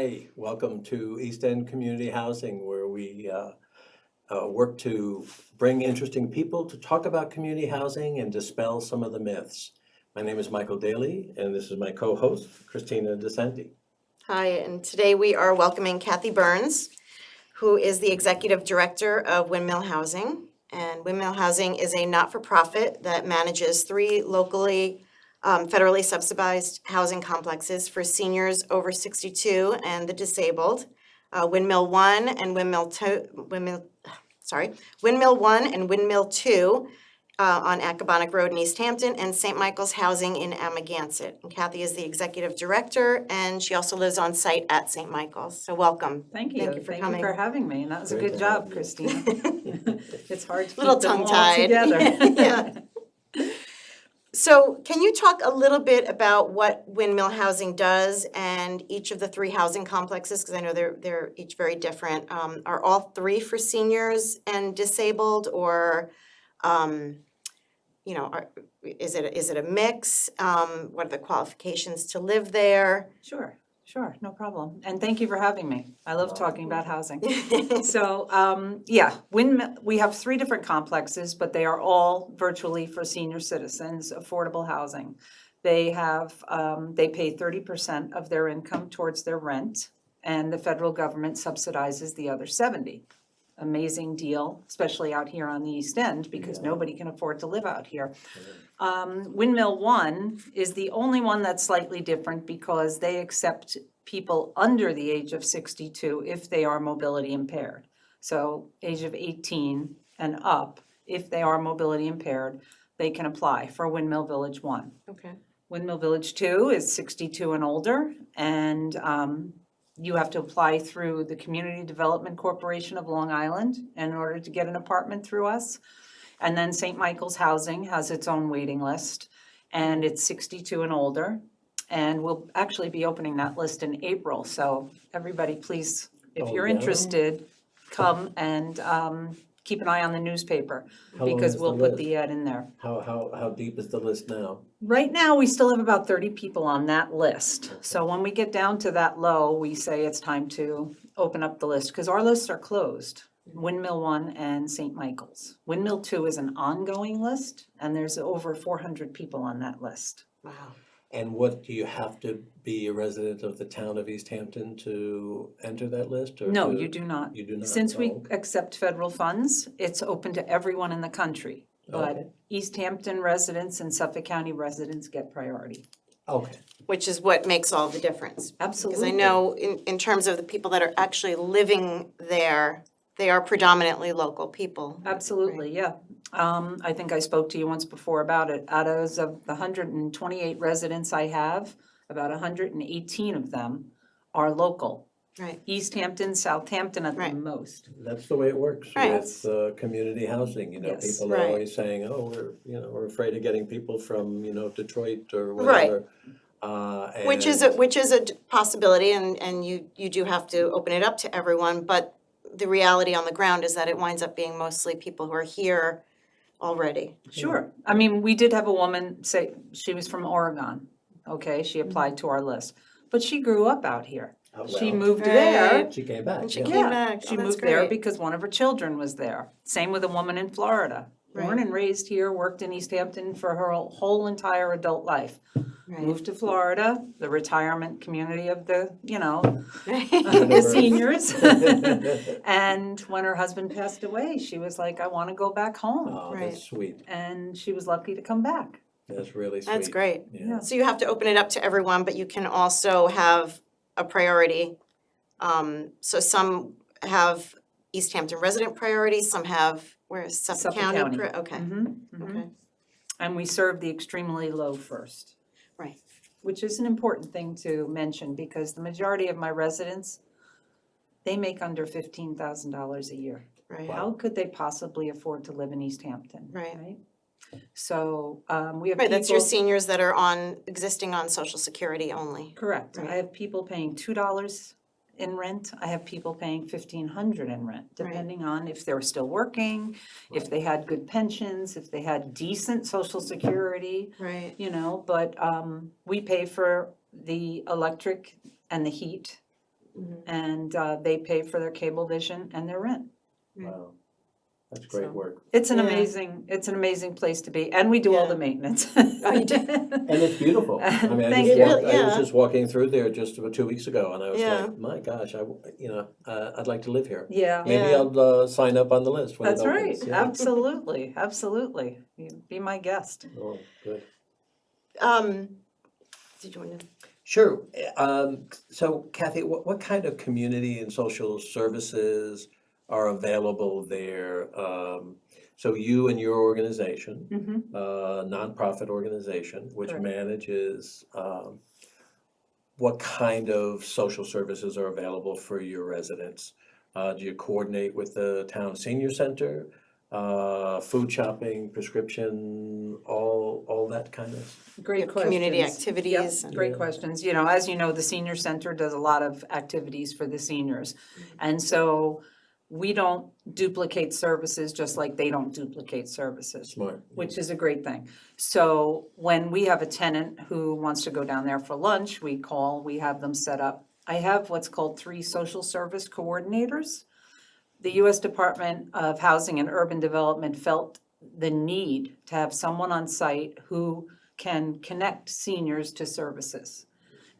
Hi, welcome to East End Community Housing, where we work to bring interesting people to talk about community housing and dispel some of the myths. My name is Michael Daly, and this is my co-host, Christina DeSanti. Hi, and today we are welcoming Kathy Byrnes, who is the Executive Director of Windmill Housing. And Windmill Housing is a not-for-profit that manages 3 locally federally subsidized housing complexes for seniors over 62 and the disabled. Windmill 1 and Windmill 1 and Windmill 2 on Accabonac Road in East Hampton, and St. Michael's Housing in Amagansett. And Kathy is the executive director, and she also lives on site at St. Michael's. So welcome. Thank you. Thank you for coming. Thank you for having me, and that was a Great good to have job, you. Christina. It's hard to Little keep them all tongue-tied. together. Yeah. So can you talk a little bit about what Windmill Housing does and each of the 3 housing complexes? Because I know they're each very different. Are all 3 for seniors and disabled, or is it a mix? What are the qualifications to live there? Sure, no problem. And thank you for having me. I love talking about housing. So, Windmill, we have 3 different complexes, but they are all virtually for senior citizens, affordable housing. They pay 30% of their income towards their rent, and the federal government subsidizes the other 70%. Amazing deal, especially out here on the East End, because nobody can afford to live out here. Windmill 1 is the only one that's slightly different because they accept people under the age of 62 if they are mobility impaired. So age of 18 and up, if they are mobility impaired, they can apply for Windmill Village 1. Okay. Windmill Village 2 is 62 and older, and you have to apply through the Community Development Corporation of Long Island in order to get an apartment through us. And then St. Michael's Housing has its own waiting list, and it's 62 and older. And we'll actually be opening that list in April. So everybody, please, if you're interested, come and keep an eye on the newspaper, How long because is we'll the put list? the ad in there. How deep is the list now? Right now, we still have about 30 people on that list. So when we get down to that low, we say it's time to open up the list, because our lists are closed. Windmill 1 and St. Michael's. Windmill 2 is an ongoing list, and there's over 400 people on that list. Wow. And what, do you have to be a resident of the town of East Hampton to enter that list? Or No, you do not. You do not? Since we Oh, accept federal funds, it's open to everyone in the country. But Okay. East Hampton residents and Suffolk County residents get priority. Okay. Which is what makes all the difference. Absolutely. Because I know in terms of the people that are actually living there, they are predominantly local people. Absolutely, yeah. I think I spoke to you once before about it. Out of the 128 residents I have, about 118 of them are local. Right. East Hampton, Southampton at the Right. most. That's the way it works Right. with community housing, Yes. people are Right. always saying, oh, we're afraid of getting people from, Detroit or whatever. Which is a possibility, and you do have to open it up to everyone, but the reality on the ground is that it winds up being mostly people who are here already. Sure. I mean, we did have a woman say she was from Oregon. Okay, she applied to our list. But she grew up out here. Oh, She well, moved Right. there. She came back, And she yeah. came back. She Oh, that's moved there great. because one of her children was there. Same with a woman in Florida. Born Right. and raised here, worked in East Hampton for her whole entire adult life. Right. Moved to Florida, the retirement community of the, Right. the seniors. And when her husband passed away, she was like, I want to go back home. Oh, Right. that's sweet. And she was lucky to come back. That's really sweet. That's great. Yeah. So you have to open it up to everyone, but you can also have a priority. So some have East Hampton resident priority, some have, where's Suffolk Suffolk County? County. Okay, okay, And we serve the extremely low first. right. Which is an important thing to mention, because the majority of my residents, they make under $15,000 a year. Right, How could they possibly afford to live in East Hampton? Right. So we have right, that's your people, seniors that are existing on Social Security only. correct. Right. I have people paying $2 in rent. I have people paying $1,500 in rent, Right. depending on if they're still working, if they had good pensions, if they had decent Social Security. Right, But we pay for the electric and the heat and they pay for their cable vision and their rent. Wow, that's great So- work. It's an Yeah. amazing place to be, and we do all Yeah. the maintenance. Oh, you do? And it's beautiful. I mean, Thank I you. was Yeah. just walking through there just about 2 weeks ago, and I was Yeah. like, my gosh, I'd like to live here. Yeah, Maybe Yeah. I'll sign up on the list when it that's right, opens. Yeah. absolutely, absolutely. You be my guest. Oh, good. Did you want to? Sure. So Kathy, what kind of community and social services are available there? So you and your organization, nonprofit organization, which Correct. manages, what kind of social services are available for your residents? Do you coordinate with the town senior center? Food shopping, prescription, all that kind of? Great questions. Community activities. Yep, great Yeah. questions. You know, as you know, the senior center does a lot of activities for the seniors. And so we don't duplicate services just like they don't duplicate services, Smart. which is a great thing. So when we have a tenant who wants to go down there for lunch, we have them set up. I have what's called 3 social service coordinators. The U.S. Department of Housing and Urban Development felt the need to have someone on site who can connect seniors to services.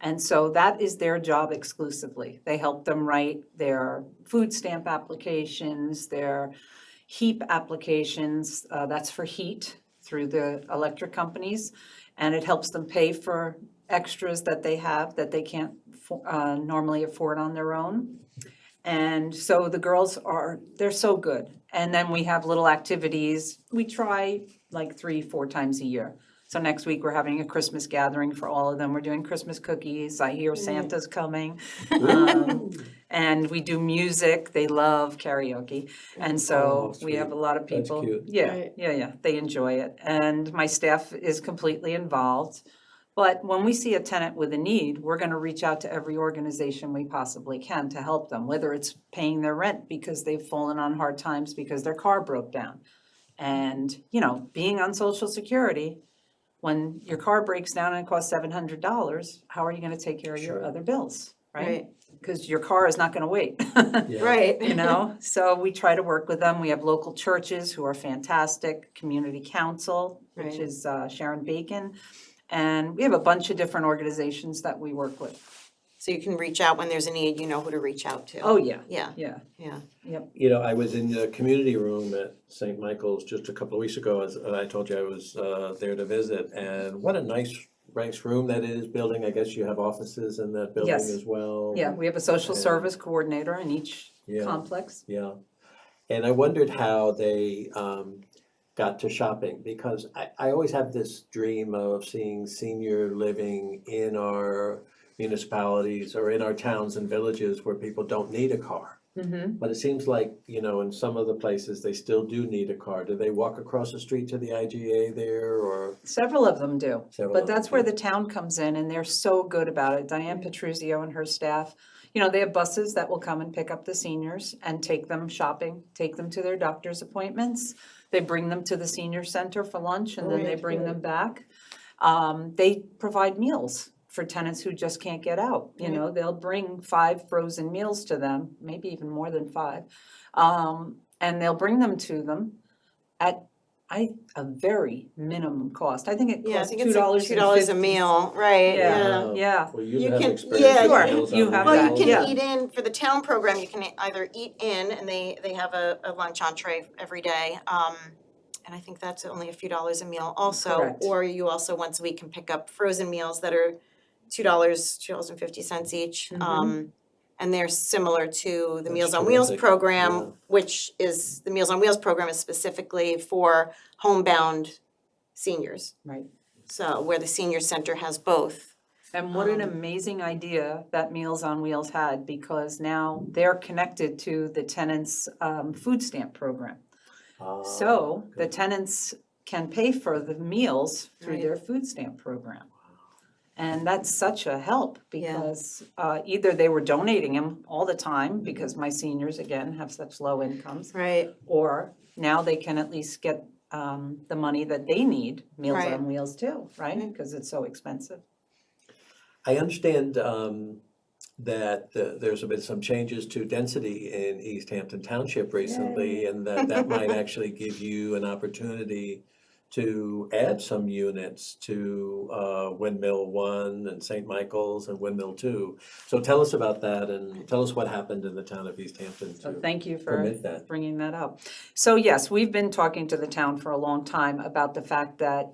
And so that is their job exclusively. They help them write their food stamp applications, their HEAP applications, that's for heat through the electric companies. And it helps them pay for extras that they have that they can't normally afford on their own. And so the girls they're so good. And then we have little activities. We try like 3-4 times a year. So next week, we're having a Christmas gathering for all of them. We're doing Christmas cookies. I hear Santa's coming. And we do music. They love karaoke. And so Oh, we have a lot of That's people. cute. Yeah, Right. yeah. They enjoy it. And my staff is completely involved. But when we see a tenant with a need, we're gonna reach out to every organization we possibly can to help them, whether it's paying their rent because they've fallen on hard times because their car broke down. And, you know, being on Social Security, when your car breaks down and it costs $700, how are you gonna take care of your Sure. other bills, right? Right. Because your car is not gonna wait. Yeah. Right. You know, so we try to work with them. We have local churches who are fantastic, community council, which Right. is Sharon Bacon. And we have a bunch of different organizations that we work with. So you can reach out when there's a need, you know who to reach out to. Oh, yeah, Yeah, yeah, yeah. yep. You know, I was in the community room at St. Michael's just a couple of weeks ago, as I told you I was there to visit, and what a nice room that is, building. I guess you have offices in that building Yes. as well. Yeah, we have a social And- service coordinator in each Yeah. complex. Yeah, and I wondered how they got to shopping, because I always have this dream of seeing senior living in our municipalities or in our towns and villages where people don't need a car. Mm-hmm. But it seems like, you know, in some of the places, they still do need a car. Do they walk across the street to the IGA there, or? Several of them do, Several but of them that's where do. the town comes in and they're so good about it. Diane Petruzio and her staff, you know, they have buses that will come and pick up the seniors and take them shopping, take them to their doctor's appointments. They bring them to the senior center for lunch and then they Right, bring right. them back. They provide meals for tenants who just can't get out. You know, they'll bring 5 frozen meals to them, maybe even more than 5. And they'll bring them to them at a very minimum cost. I think it Yeah, I costs think it's like $2 a meal, right, yeah. Wow. Yeah. Well, You you have can- experience yeah, with Sure, Meals you on have Well, that, you Wheels. can yeah. eat in, for the town program, you can either eat in, and they have a lunch entree every day. And I think that's only a few dollars a meal also. Correct. Or you also once a week can pick up frozen meals that are $2.50 each. And they're similar to the That's Meals on Wheels terrific, program, yeah. which is, the Meals on Wheels program is specifically for homebound seniors. Right. So where the senior center has both. And what an amazing idea that Meals on Wheels had, because now they're connected to the tenants' food stamp program. So the tenants can pay for the meals through Right. their food stamp program. And that's such a help Yeah. because either they were donating them all the time because my seniors, again, have such low incomes, Right. or now they can at least get the money that they need, Meals Right. on Wheels too, right? Because it's so expensive. I understand that there's been some changes to density in East Hampton Township recently, and that might actually give you an opportunity to add some units to Windmill 1 and St. Michael's and Windmill 2. So tell us about that, and tell us what happened in the town of East Hampton So to thank you for permit that. bringing that up. So yes, we've been talking to the town for a long time about the fact that,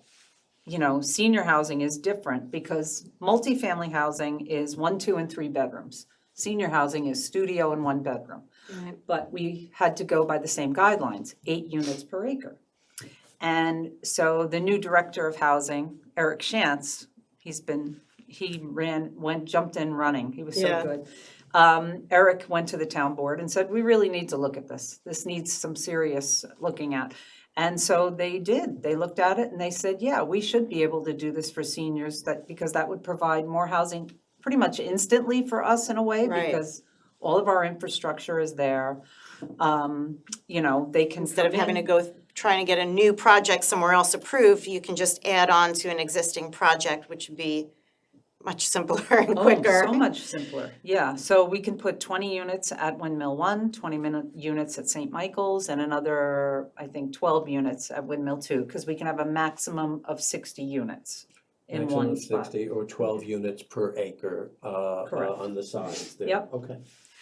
you know, senior housing is different because multifamily housing is 1, 2, and 3 bedrooms. Senior housing is studio and 1 bedroom. Right. But we had to go by the same guidelines, 8 units per acre. And so the new director of housing, Eric Shantz, jumped in running. He was so Yeah. good. Eric went to the town board and said, we really need to look at this. This needs some serious looking at. And so they did. They looked at it and they said, yeah, we should be able to do this for seniors because that would provide more housing pretty much instantly for us in a way Right. because all of our infrastructure is there. You know, they can. Instead of come having to in- go trying to get a new project somewhere else approved, you can just add on to an existing project, which would be much simpler and quicker. Oh, so much simpler, yeah. So we can put 20 units at Windmill 1, 20 units at St. Michael's, and another, I think, 12 units at Windmill 2, because we can have a maximum of 60 units in Maximum one of spot. 60 or 12 units per acre Correct. on the sides there. Yep. Okay.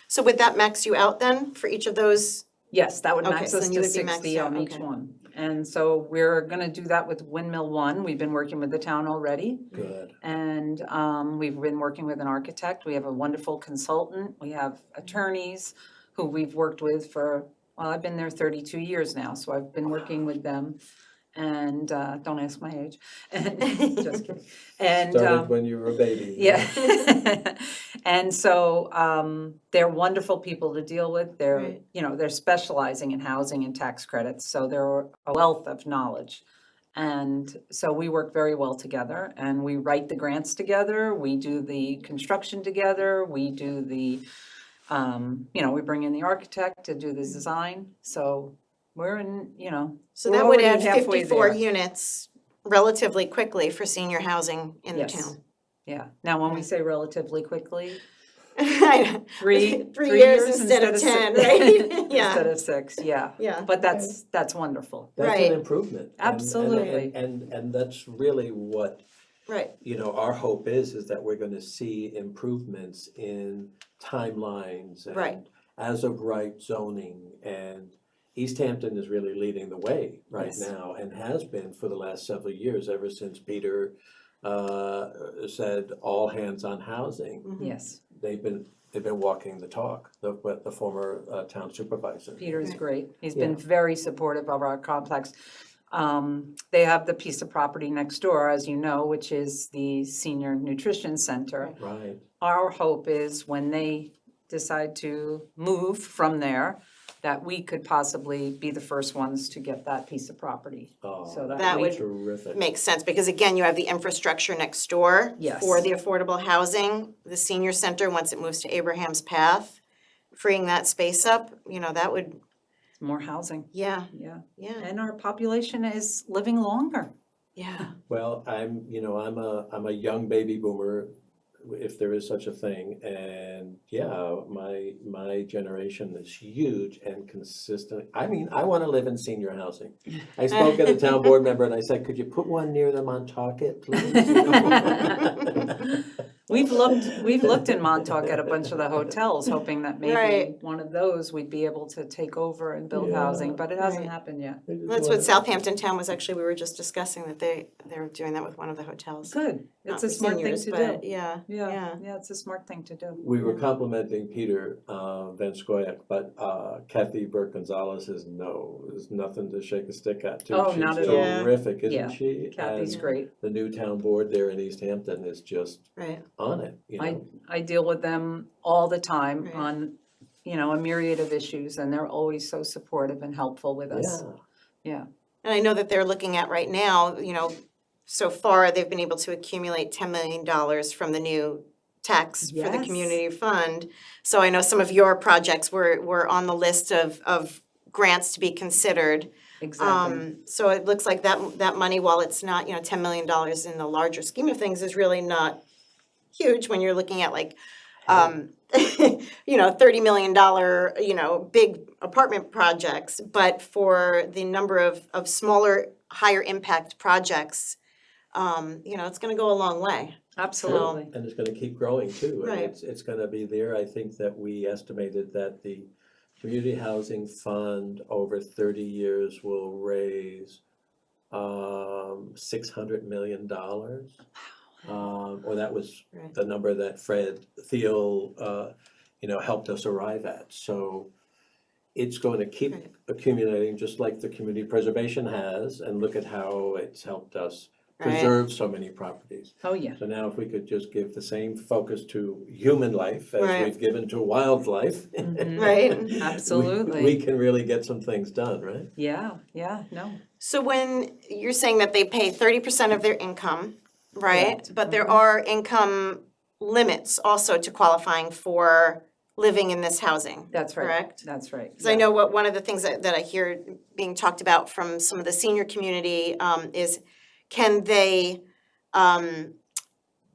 So would that max you out then for each of those? Yes, that would Okay, max so us then you to would be maxed 60 on out, each okay. one. And so we're gonna do that with Windmill 1. We've been working with the town already. Good. And we've been working with an architect. We have a wonderful consultant. We have attorneys who we've worked with for, well, I've been there 32 years now, so I've been working with them. And don't ask my age. Just kidding. And Started when you were a baby. yeah. And so they're wonderful people to deal with. They're, Right. you know, they're specializing in housing and tax credits, so they're a wealth of knowledge. And so we work very well together and we write the grants together, we do the construction together, we do the, you know, we bring in the architect to do the design. So we're in, you know, So we're that would already add halfway 54 there. units relatively quickly for senior housing in the Yes. town. Yeah. Now, when we say relatively quickly, I- three years instead of 10, right? Instead Yeah, of 6, yeah. yeah. But that's wonderful. That's Right. an improvement. Absolutely. And that's really what, Right, you know, our hope is that we're gonna see improvements in timelines Right. and as of right zoning. And East Hampton is really leading the way right Yes. now and has been for the last several years, ever since Peter said all hands on housing. Mm-hmm. Yes. They've been walking the talk, the former town supervisor. Peter's Right. great. He's Yeah. been very supportive of our complex. They have the piece of property next door, as you know, which is the Senior Nutrition Center. Right. Our hope is when they decide to move from there, that we could possibly be the first ones to get that piece of property. Oh, So that That we- would terrific. makes sense, because again, you have the infrastructure next door Yes. for the affordable housing, the senior center, once it moves to Abraham's Path, freeing that space up, you know, that would, More housing, yeah, yeah. yeah, And our population is living longer. yeah. Well, I'm a young baby boomer, if there is such a thing, and yeah, my generation is huge and consistent. I mean, I want to live in senior housing. I spoke at a town board member and I said, could you put one near the Montauk, please? You know? We've looked in Montauk at a bunch of the hotels, hoping that maybe Right. one of those we'd be able to take over and build housing, Yeah. but it hasn't Right. happened yet. I just That's wanna- what Southampton Town was actually, we were just discussing that they're doing that with one of the hotels. Good, Not it's a for smart thing seniors, to but do. yeah, Yeah, it's a smart thing to do. We were complimenting Peter Van Scoyac, but Kathy Burke Gonzalez is nothing to shake a stick at too. Oh, not at all. She's terrific, Yeah. isn't she? Kathy's And great. the new town board there in East Hampton is just Right, on it, you know? I deal with them all the time Right. on, you know, a myriad of issues, and they're always so supportive and helpful with us. Yeah. Yeah, and I know that they're looking at right now, you know, so far, they've been able to accumulate $10 million from the new tax for the Yes. community fund. So I know some of your projects were on the list of grants to be considered. exactly. So it looks like that money, while it's not, you know, $10 million in the larger scheme of things, is really not huge when you're looking at like $30 million, big apartment projects, but for the number of smaller, higher impact projects, it's gonna go a long way. Absolutely. And it's gonna keep growing too. And Right. it's gonna be there. I think that we estimated that the Community Housing Fund over 30 years will raise $600 million. Or that was Right. the number that Fred Thiel, helped us arrive at. So it's going to keep Right. accumulating, just like the community preservation has, and look at how it's helped us Right. preserve so many properties. Oh, yeah. So now if we could just give the same focus to human life as Right. we've given to wildlife. Right. Absolutely. We can really get some things done, right? Yeah, no. So when you're saying that they pay 30% of their income, right? Correct. But there are income limits also to qualifying for living in this housing. That's right. Correct? That's right. Because I know one of the things that I hear being talked about from some of the senior community is, can they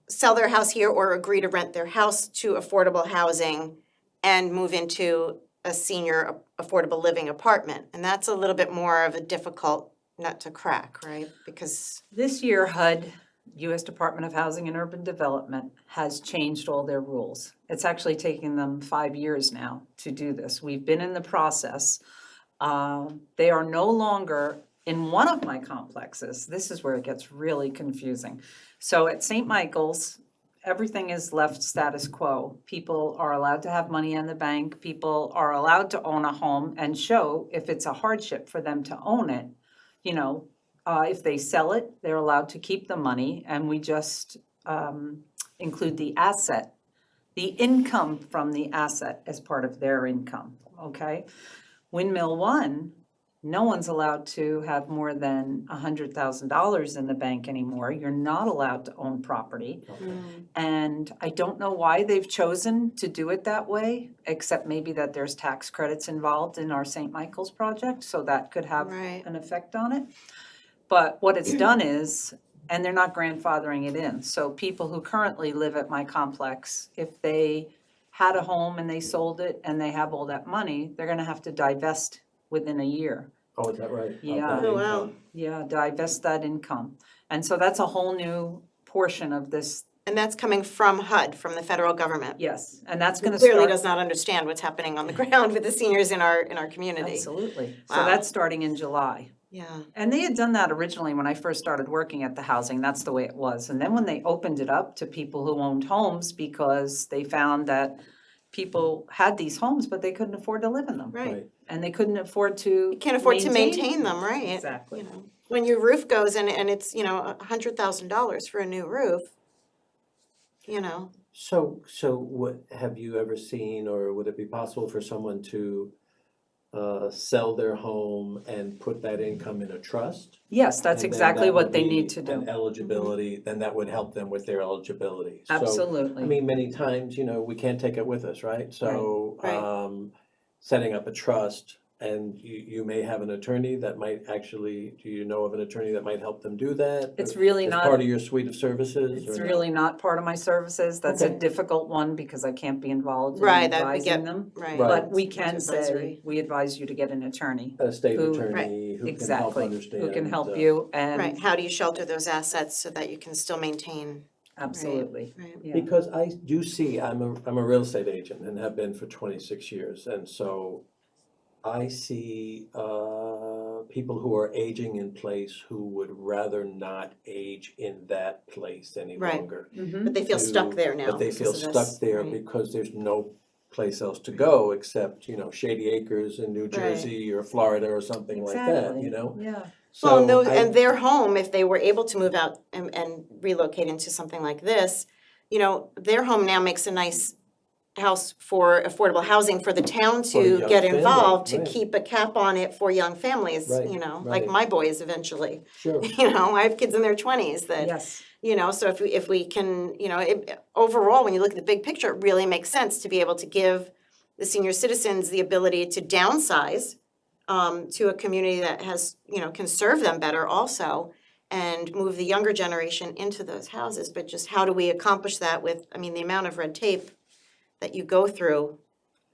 sell their house here or agree to rent their house to affordable housing and move into a senior affordable living apartment? And that's a little bit more of a difficult nut to crack, right? Because, This year, HUD, U.S. Department of Housing and Urban Development, has changed all their rules. It's actually taken them 5 years now to do this. We've been in the process. They are no longer, in one of my complexes, this is where it gets really confusing. So at St. Michael's, everything is left status quo. People are allowed to have money in the bank. People are allowed to own a home and show if it's a hardship for them to own it. If they sell it, they're allowed to keep the money, and we just include the asset, the income from the asset as part of their income, okay? Windmill One, no one's allowed to have more than $100,000 in the bank anymore. You're not allowed to own property. And I don't know why they've chosen to do it that way, except maybe that there's tax credits involved in our St. Michael's project, so that could have Right. an effect on it. But what it's done is, and they're not grandfathering it in, so people who currently live at my complex, if they had a home and they sold it and they have all that money, they're gonna have to divest within a year. Oh, is that right? Of Yeah. that Oh, wow. income. Yeah, divest that income. And so that's a whole new portion of this, and that's coming from HUD, from the federal government. yes, and that's Who gonna start. clearly does not understand what's happening on the ground with the seniors in our community. Absolutely. So Wow. that's starting in July. Yeah. And they had done that originally when I first started working at the housing, that's the way it was. And then when they opened it up to people who owned homes, because they found that people had these homes, but they couldn't afford to live in them. Right. And they couldn't afford to You can't afford to maintain them, right? Exactly. You know, when your roof goes and it's, $100,000 for a new roof, So what, have you ever seen, or would it be possible for someone to sell their home and put that income in a trust? Yes, that's And then exactly that what would they be need to an do. eligibility, then that would help them with their eligibility. So, Absolutely. I mean, many times, we can't take it with us, right? So, Right. setting up a trust, and you may have an attorney that might actually, do you know of an attorney that might help them do that? It's really As not, part of your suite of services? it's or no? really not part of my services. That's a Okay. difficult one because I can't be involved in Right, that we advising get, them. right. Right. But we It's can say, advisory. we advise you to get an attorney. A state Who- attorney who can help Exactly, understand. who can help you and. Right, how do you shelter those assets so that you can still maintain? Absolutely, Right. yeah. Because I do see, I'm a real estate agent and have been for 26 years, and so I see people who are aging in place who would rather not age in that place any Right. longer. Mhm. But they feel stuck there now. But they feel because of this, stuck there right. because there's no place else to go except, Shady Acres in New Jersey or Florida or something like that, Exactly, yeah. Well, So and those, I- and their home, if they were able to move out and relocate into something like this, their home now makes a nice house for affordable housing for the town For a to young get family, involved, to right. keep a cap on it for young families, Right, like right. my boys eventually. Sure. I have kids in their 20s that, Yes, so if we can, overall, when you look at the big picture, it really makes sense to be able to give the senior citizens the ability to downsize to a community that has, can serve them better also, and move the younger generation into those houses. But just how do we accomplish that with, the amount of red tape that you go through,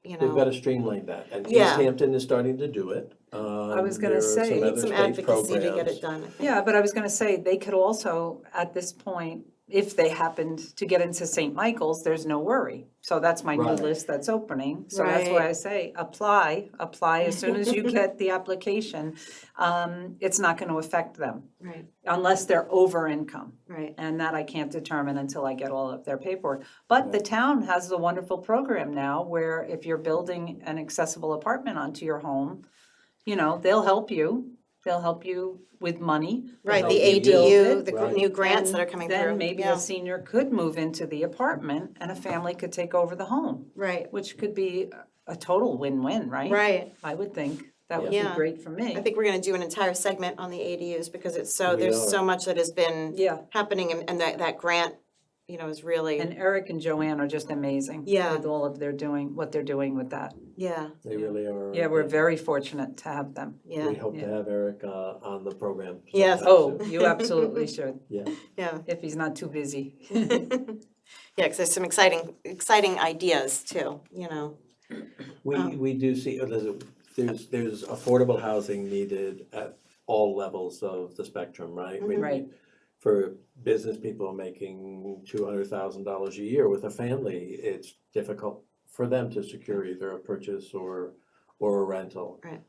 you know. We've got to streamline that, and East Yeah. Hampton is starting to do it. was gonna There are say- some Need other Some state advocacy to get programs. it done, I think. Yeah, but I was gonna say, they could also, at this point, if they happened to get into St. Michael's, there's no worry. So that's my new Right. list that's opening. So that's why I Right. say, apply as soon as you get the application. It's not gonna affect them Right, unless they're over income. right. And that I can't determine until I get all of their paperwork. But the town has a wonderful program now where if you're building an accessible apartment onto your home, you know, they'll help you. They'll help you with money. They'll Right, help the you build ADU, it. the Right. new grants that are And coming through. then maybe Yeah. a senior could move into the apartment and a family could take over the home, Right, which could be a total win-win, right? right. I would think that would be Yeah. great for me. I think we're gonna do an entire segment on the ADUs because it's so, We there's are. so much that has been Yeah, happening and that grant, you know, is really, and Eric and Joanne are just amazing. Yeah. With all of what they're doing with that. yeah, They really are. Yeah, we're very fortunate to have them. yeah, We hope to Yeah. have Eric on the program. Yes. sometime Oh, soon. you absolutely should, Yeah, yeah. if he's not too busy. Yeah, because there's some exciting ideas too, you know. we do see, there's affordable housing needed at all levels of the spectrum, right? Right. For business people making $200,000 a year with a family, it's difficult for them to secure either a purchase or a rental. Right.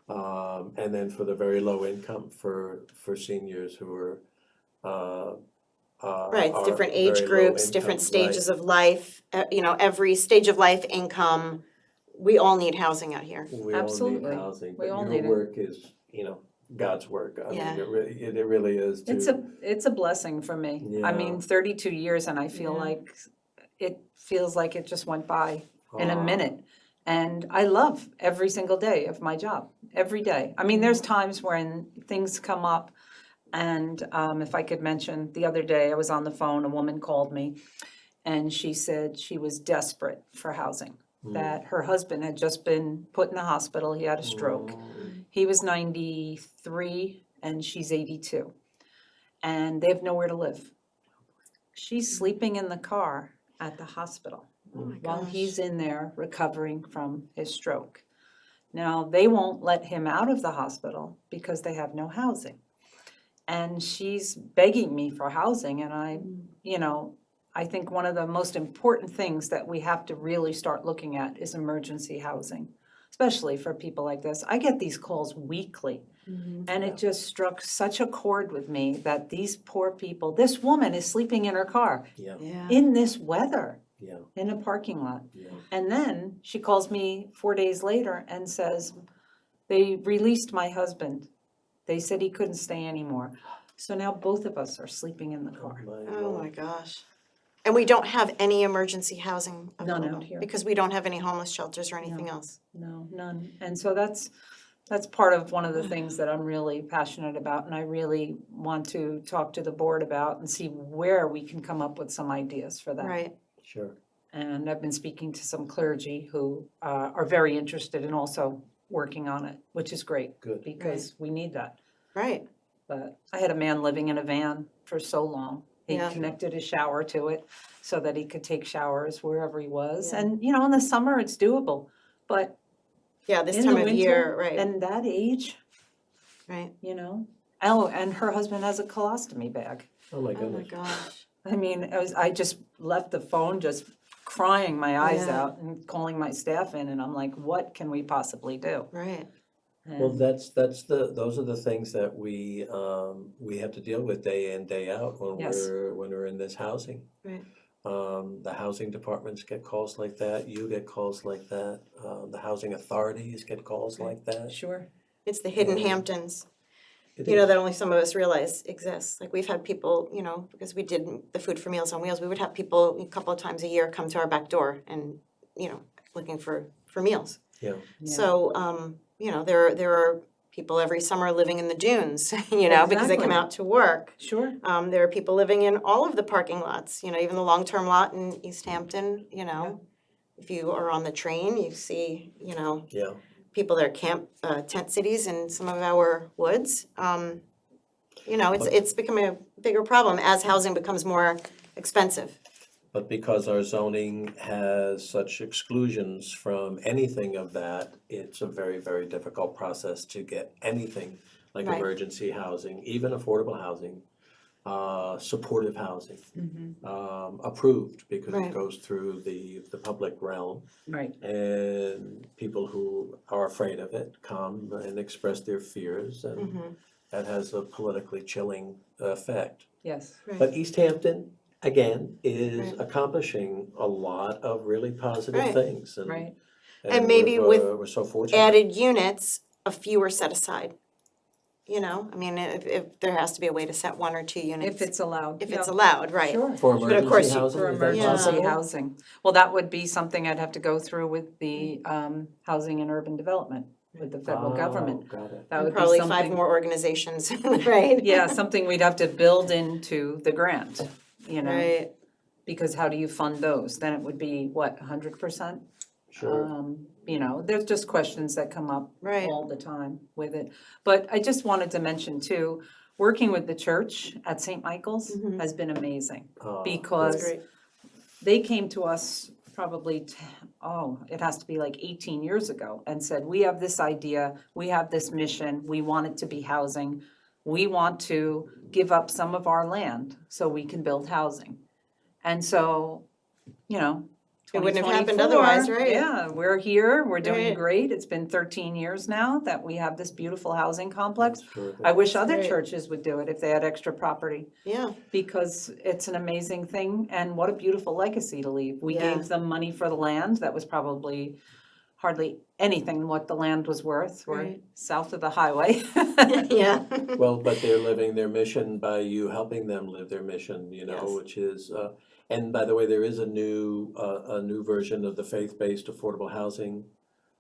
And then for the very low income, for seniors who are Right, it's are different very age low groups, income, different right. stages of life, you know, every stage of life, income. We all need housing out here. We all need Absolutely. housing, We but all your need it. work is, God's work. I mean, Yeah. it really is to. It's a blessing for me. I Yeah. mean, 32 years and I feel Yeah. like, it feels like it just went by in a uh, minute. And I love every single day of my job, every day. I mean, there's times when things come up and if I could mention, the other day I was on the phone, a woman called me and she said she was desperate for housing. That her husband had just been put in the hospital, he had a stroke. He was 93 and she's 82. And they have nowhere to live. She's sleeping in the car at the hospital Oh my while gosh. he's in there recovering from his stroke. Now, they won't let him out of the hospital because they have no housing. And she's begging me for housing and I think one of the most important things that we have to really start looking at is emergency housing, especially for people like this. I get these calls weekly. And it just struck such a chord with me that these poor people, this woman is sleeping in her car Yeah, Yeah, in this weather, yeah, in a parking lot. yeah. And then she calls me 4 days later and says, they released my husband. They said he couldn't stay anymore. So now both of us are sleeping in the car. oh my gosh. And we don't have any emergency housing None available out here. because we don't have any homeless shelters or anything else. No, none. And so that's part of one of the things that I'm really passionate about and I really want to talk to the board about and see where we can come up with some ideas for that. Right, Sure. And I've been speaking to some clergy who are very interested in also working on it, which is great. Good. Because we need that. right. But I had a man living in a van for so long. He Yeah. connected his shower to it so that he could take showers wherever he was. Yeah. And, in the summer, it's doable. But Yeah, this in time the of winter, year, right, and that age, right. Oh, and her husband has a colostomy bag. Oh my Oh my goodness. gosh. I mean, I just left the phone just crying my eyes Yeah. out and calling my staff in, and I'm like, what can we possibly do? Right, Well, And- those are the things that we have to deal with day in, day out when Yes. we're in this housing. right. The housing departments get calls like that, you get calls like that, the housing authorities get calls like that. Sure. It's the hidden Yeah. Hamptons, It that is. only some of us realize exists. Like we've had people, because we did the Food for Meals on Wheels, we would have people a couple of times a year come to our back door and, looking for meals. Yeah, Yeah. So, there are people every summer living in the dunes, because they come Exactly. out to work. Sure. There are people living in all of the parking lots, even the long-term lot in East Hampton, If you are on the train, you see, yeah. people that are tent cities in some of our woods. It's becoming a bigger problem as housing becomes more expensive. But because our zoning has such exclusions from anything of that, it's a very, very difficult process to get anything like Right. emergency housing, even affordable housing, supportive housing, approved, because Right. it goes through the public realm. Right. And people who are afraid of it come and express their fears, and that has a politically chilling effect. Yes. But East Hampton, again, is Right. accomplishing a lot of really positive Right. things, Right. And maybe we're so fortunate. Added units, a few are set aside. You know, I mean, if there has to be a way to set 1 or 2 units. If it's allowed. If yeah. it's allowed, right. Sure. For But of course emergency you- housing, For is that emergency possible? housing. Well, that would be something I'd have to go through with the Housing and Urban Development, with the federal government. Got it. That And would be probably 5 something, more organizations, right? yeah, something we'd have to build into the grant, you know? Right, Because how do you fund those? Then it would be, what, 100%? Sure. You know, there's just questions that come up Right. all the time with it. But I just wanted to mention too, working with the church at St. Michael's has been amazing. Because great. they came to us probably, it has to be like 18 years ago, and said, we have this idea, we have this mission, we want it to be housing. We want to give up some of our land so we can build housing. And so, you know, It wouldn't have happened 2024, otherwise, right? Yeah, we're here, we're doing Right. great. It's been 13 years now that we have this beautiful housing complex. That's terrific. I wish other Right. churches would do it if they had extra property, Yeah, because it's an amazing thing, and what a beautiful legacy to leave. We Yeah. gave them money for the land, that was probably hardly anything what the land was worth. We're Right. south of the highway. yeah. Well, but they're living their mission by you helping them live their mission, you know, Yes. which is, and by the way, there is a new version of the faith-based affordable housing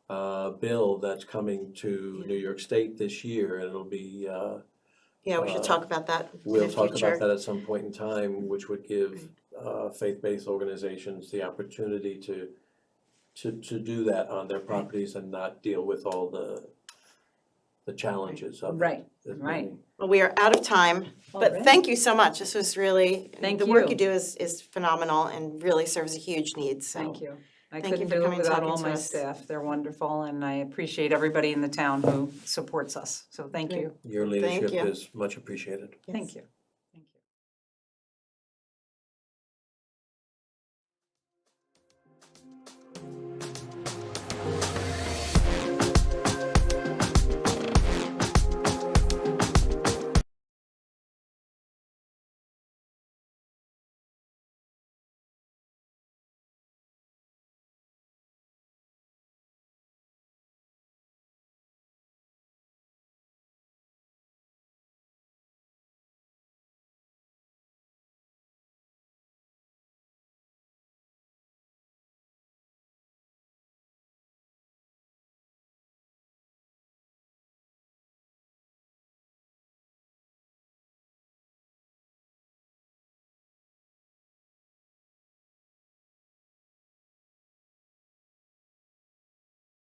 bill that's coming to New York State this year, and it'll be, Yeah, we should talk about that in the we'll talk future. about that at some point in time, which would give faith-based organizations the opportunity to do that on their properties and not deal with all the challenges of it. Right, as right. many. Well, we are out of time, but Alright. thank you so much. This was really, Thank the work you. you do is phenomenal and really serves a huge need, so. Thank you. I Thank you couldn't for do it coming and without talking all to my us. staff. They're wonderful, and I appreciate everybody in the town who supports us. So thank Great. you. Your Thank leadership you. is much appreciated. Thank you.